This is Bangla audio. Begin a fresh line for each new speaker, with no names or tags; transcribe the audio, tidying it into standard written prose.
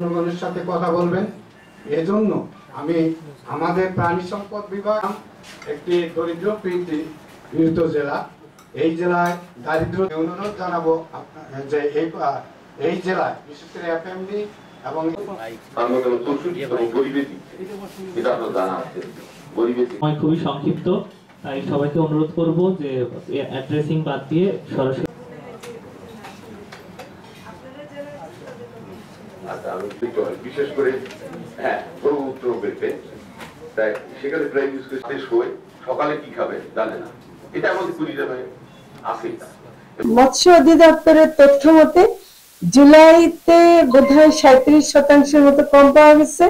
জনগণের সাথে কথা বলবেন। এজন্য আমি আমাদের প্রাণী সম্পদ বিভাগ একটি দরিদ্র পীড়িত জেলা, এই জেলায় দারিদ্র অনুরোধ জানাবো যে এই জেলায় বিশেষ করে এফএমডি এবং
খুবই সংক্ষিপ্ত, তাই সবাইকে অনুরোধ করব যে অ্যাড্রেসিং বাদ দিয়ে সরাসরি
বিশেষ করে উত্তর পেতে তাই সেখানে প্রায় শেষ হয়ে সকালে কি খাবে জানে না, এটা আমাদের কুড়িগ্রামে আছে।
মৎস্য অধিদপ্তরের তথ্য মতে জুলাইতে বোধহয় 37% মতো কম পাওয়া গেছে।